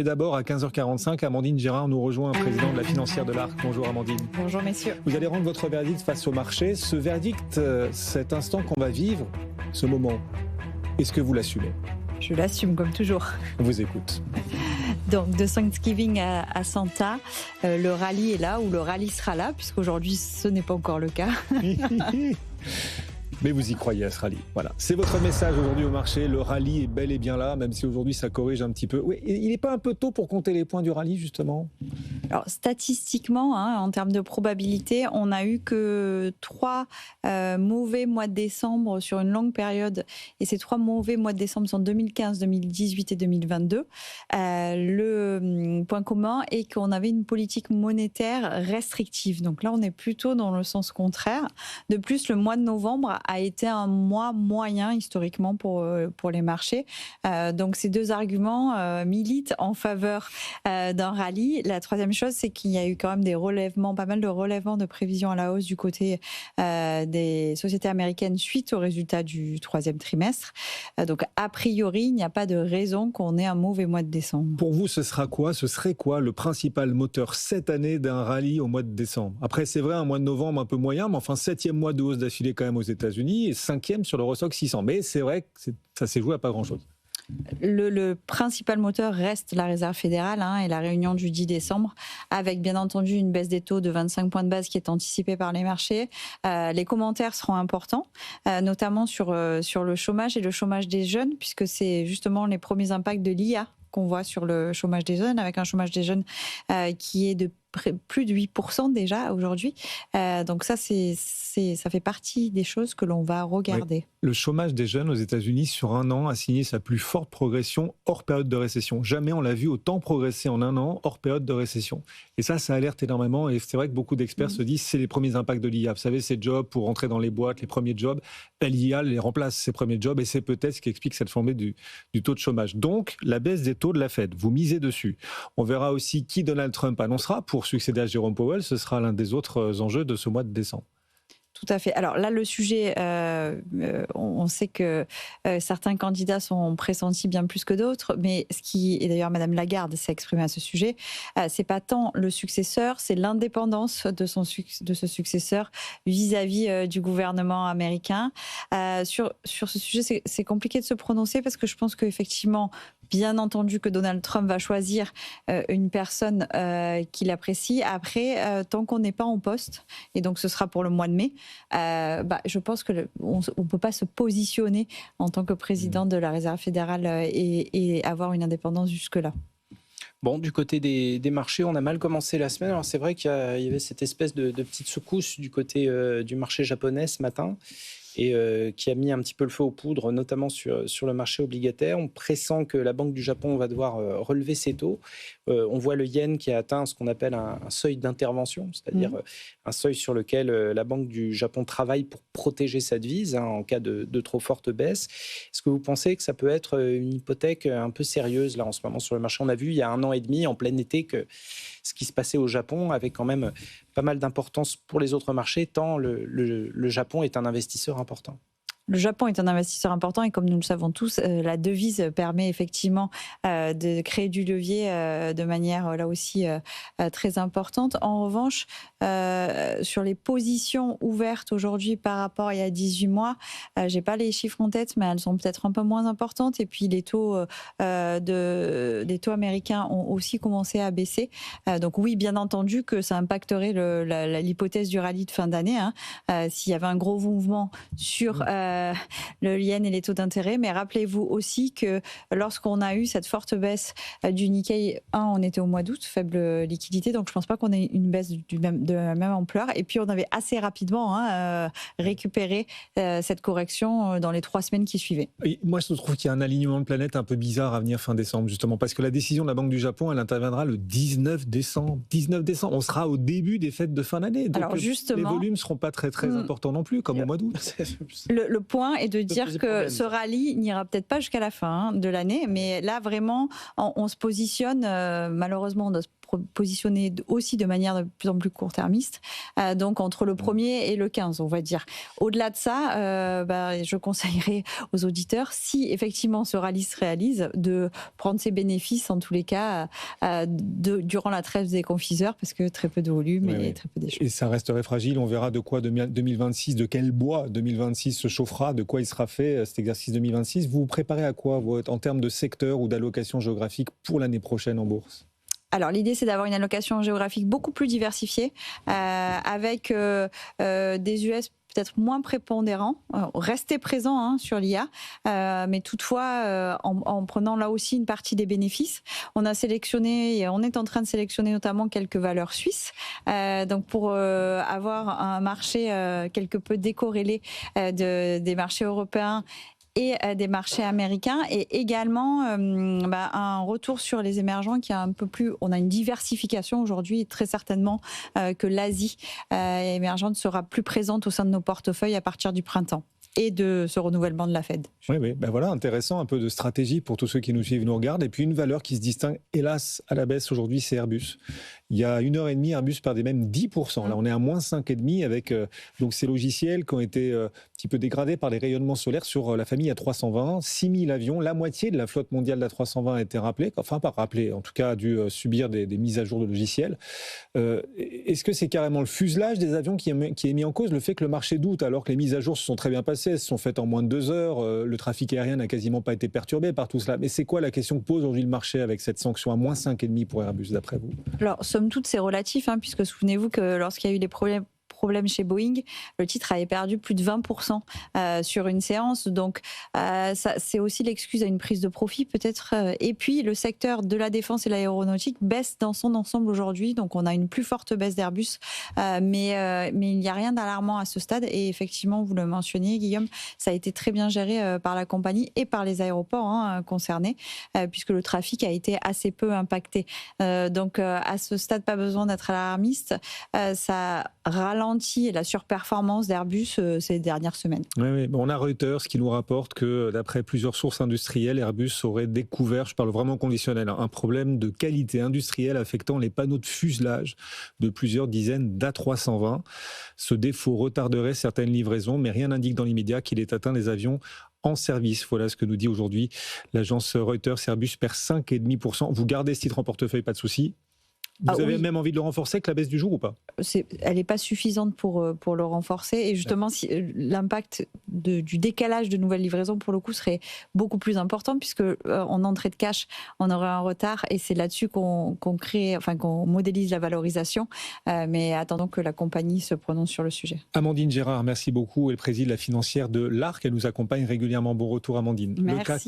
Et d'abord, à 15h45, Amandine Gérard nous rejoint, président de la financière de l'Arc. Bonjour Amandine. Bonjour messieurs. Vous allez rendre votre verdict face au marché. Ce verdict, cet instant qu'on va vivre, ce moment, est-ce que vous l'assumez ? Je l'assume comme toujours. On vous écoute. Donc de Thanksgiving à Santa, le rallye est là, ou le rallye sera là, puisqu'aujourd'hui ce n'est pas encore le cas. Mais vous y croyez à ce rallye. Voilà. C'est votre message aujourd'hui au marché. Le rallye est bel et bien là, même si aujourd'hui ça corrige un petit peu. Oui, il n'est pas un peu tôt pour compter les points du rallye, justement ? Alors statistiquement, en termes de probabilité, on n'a eu que 3 mauvais mois de décembre sur une longue période. Et ces 3 mauvais mois de décembre sont 2015, 2018 et 2022. Le point commun est qu'on avait une politique monétaire restrictive. Donc là, on est plutôt dans le sens contraire. De plus, le mois de novembre a été un mois moyen historiquement pour les marchés. Donc ces deux arguments militent en faveur d'un rallye. La troisième chose, c'est qu'il y a eu quand même des relèvements, pas mal de relèvements de prévisions à la hausse du côté des sociétés américaines suite aux résultats du troisième trimestre. Donc a priori, il n'y a pas de raison qu'on ait un mauvais mois de décembre. Pour vous, ce serait quoi le principal moteur cette année d'un rallye au mois de décembre ? Après, c'est vrai, un mois de novembre un peu moyen, mais enfin 7e mois de hausse d'affilée quand même aux États-Unis et 5e sur l'Eurostoxx 600. Mais c'est vrai que ça s'est joué à pas grand-chose. Le principal moteur reste la Réserve fédérale et la réunion du 10 décembre, avec bien entendu une baisse des taux de 25 points de base qui est anticipée par les marchés. Les commentaires seront importants, notamment sur le chômage et le chômage des jeunes, puisque c'est justement les premiers impacts de l'IA qu'on voit sur le chômage des jeunes, avec un chômage des jeunes qui est de plus de 8% déjà aujourd'hui. Donc ça fait partie des choses que l'on va regarder. Oui. Le chômage des jeunes aux États-Unis sur un an a signé sa plus forte progression hors période de récession. Jamais on l'a vu autant progresser en un an hors période de récession. Et ça alerte énormément. Et c'est vrai que beaucoup d'experts se disent c'est les premiers impacts de l'IA. Vous savez, ces jobs pour rentrer dans les boîtes, les premiers jobs, l'IA les remplace, ces premiers jobs. Et c'est peut-être ce qui explique cette flambée du taux de chômage. Donc, la baisse des taux de la Fed, vous misez dessus. On verra aussi qui Donald Trump annoncera pour succéder à Jérôme Powell. Ce sera l'un des autres enjeux de ce mois de décembre. Tout à fait. Alors là, le sujet, on sait que certains candidats sont pressentis bien plus que d'autres, mais et d'ailleurs Madame Lagarde s'est exprimée à ce sujet, c'est pas tant le successeur, c'est l'indépendance de ce successeur vis-à-vis du gouvernement américain. Sur ce sujet, c'est compliqué de se prononcer parce que je pense qu'effectivement, bien entendu que Donald Trump va choisir une personne qu'il apprécie. Après, tant qu'on n'est pas en poste, et donc ce sera pour le mois de mai, je pense qu'on ne peut pas se positionner en tant que président de la Réserve fédérale et avoir une indépendance jusque-là. Bon, du côté des marchés, on a mal commencé la semaine. Alors c'est vrai qu'il y avait cette espèce de petite secousse du côté du marché japonais ce matin, et qui a mis un petit peu le feu aux poudres, notamment sur le marché obligataire. On pressent que la Banque du Japon va devoir relever ses taux. On voit le yen qui a atteint ce qu'on appelle un seuil d'intervention, c'est-à-dire un seuil sur lequel la Banque du Japon travaille pour protéger sa devise en cas de trop forte baisse. Est-ce que vous pensez que ça peut être une hypothèque un peu sérieuse là en ce moment sur le marché ? On a vu il y a 1 an et demi, en plein été, que ce qui se passait au Japon avait quand même pas mal d'importance pour les autres marchés, tant le Japon est un investisseur important. Le Japon est un investisseur important et comme nous le savons tous, la devise permet effectivement de créer du levier de manière là aussi très importante. En revanche, sur les positions ouvertes aujourd'hui par rapport à il y a 18 mois, j'ai pas les chiffres en tête, mais elles sont peut-être un peu moins importantes. Et puis les taux américains ont aussi commencé à baisser. Donc oui, bien entendu que ça impacterait l'hypothèse du rallye de fin d'année. S'il y avait un gros mouvement sur le yen et les taux d'intérêt, mais rappelez-vous aussi que lorsqu'on a eu cette forte baisse du Nikkei, on était au mois d'août, faible liquidité, donc je ne pense pas qu'on ait une baisse de la même ampleur, et puis on avait assez rapidement récupéré cette correction dans les 3 semaines qui suivaient. Et moi je trouve qu'il y a un alignement de planètes un peu bizarre à venir fin décembre, justement, parce que la décision de la Banque du Japon, elle interviendra le 19 décembre. 19 décembre, on sera au début des fêtes de fin d'année, donc alors justement, les volumes ne seront pas très importants non plus, comme au mois d'août. Le point est de dire que ce rallye n'ira peut-être pas jusqu'à la fin de l'année, mais là vraiment on se positionne, malheureusement on doit se positionner aussi de manière de plus en plus court-termiste, donc entre le 1er et le 15, on va dire. Au-delà de ça, je conseillerais aux auditeurs, si effectivement ce rallye se réalise, de prendre ses bénéfices en tous les cas durant la trêve des confiseurs, parce que très peu de volume et très peu d'échanges. Et ça resterait fragile, on verra de quoi 2026, de quel bois 2026 se chauffera, de quoi il sera fait cet exercice 2026. Vous vous préparez à quoi en termes de secteur ou d'allocation géographique pour l'année prochaine en bourse ? Alors l'idée c'est d'avoir une allocation géographique beaucoup plus diversifiée, avec des US peut-être moins prépondérants, rester présents sur l'IA, mais toutefois en prenant là aussi une partie des bénéfices. On a sélectionné et on est en train de sélectionner notamment quelques valeurs suisses, donc pour avoir un marché quelque peu décorrélé des marchés européens et des marchés américains, et également un retour sur les émergents qui est un peu plus... On a une diversification aujourd'hui, très certainement que l'Asie émergente sera plus présente au sein de nos portefeuilles à partir du printemps et de ce renouvellement de la Fed. Oui, voilà, intéressant, un peu de stratégie pour tous ceux qui nous suivent, nous regardent. Et puis une valeur qui se distingue, hélas, à la baisse aujourd'hui, c'est Airbus. Il y a 1h30, Airbus perdait même 10%. Là, on est à moins 5,5% avec donc ces logiciels qui ont été un petit peu dégradés par les rayonnements solaires sur la famille A320. 6000 avions, la moitié de la flotte mondiale d'A320 a été rappelée, enfin pas rappelée, en tout cas a dû subir des mises à jour de logiciels. Est-ce que c'est carrément le fuselage des avions qui est mis en cause, le fait que le marché doute alors que les mises à jour se sont très bien passées, elles se sont faites en moins de 2 heures, le trafic aérien n'a quasiment pas été perturbé par tout cela. Mais c'est quoi la question que pose aujourd'hui le marché avec cette sanction à moins 5,5% pour Airbus, d'après vous ? Alors, somme toute, c'est relatif, puisque souvenez-vous que lorsqu'il y a eu des problèmes chez Boeing, le titre avait perdu plus de 20% sur une séance. Donc, c'est aussi l'excuse à une prise de profit peut-être. Et puis, le secteur de la défense et l'aéronautique baisse dans son ensemble aujourd'hui. Donc, on a une plus forte baisse d'Airbus. Mais il n'y a rien d'alarmant à ce stade. Et effectivement, vous le mentionniez, Guillaume, ça a été très bien géré par la compagnie et par les aéroports concernés, puisque le trafic a été assez peu impacté. Donc, à ce stade, pas besoin d'être alarmiste. Ça ralentit la surperformance d'Airbus ces dernières semaines. Oui. Bon, on a Reuters qui nous rapporte que d'après plusieurs sources industrielles, Airbus aurait découvert, je parle vraiment conditionnel, un problème de qualité industrielle affectant les panneaux de fuselage de plusieurs dizaines d'A320. Ce défaut retarderait certaines livraisons, mais rien n'indique dans l'immédiat qu'il ait atteint les avions en service. Voilà ce que nous dit aujourd'hui l'agence Reuters. Airbus perd 5,5%. Vous gardez ce titre en portefeuille, pas de souci. Vous avez même envie de le renforcer avec la baisse du jour ou pas ? Elle n'est pas suffisante pour le renforcer. Et justement, l'impact du décalage de nouvelles livraisons, pour le coup, serait beaucoup plus important, puisque en entrée de cash, on aurait un retard. Et c'est là-dessus qu'on modélise la valorisation. Mais attendons que la compagnie se prononce sur le sujet. Amandine Gérard, merci beaucoup. Elle préside la financière de l'ARC. Elle nous accompagne régulièrement. Bon retour, Amandine. Merci.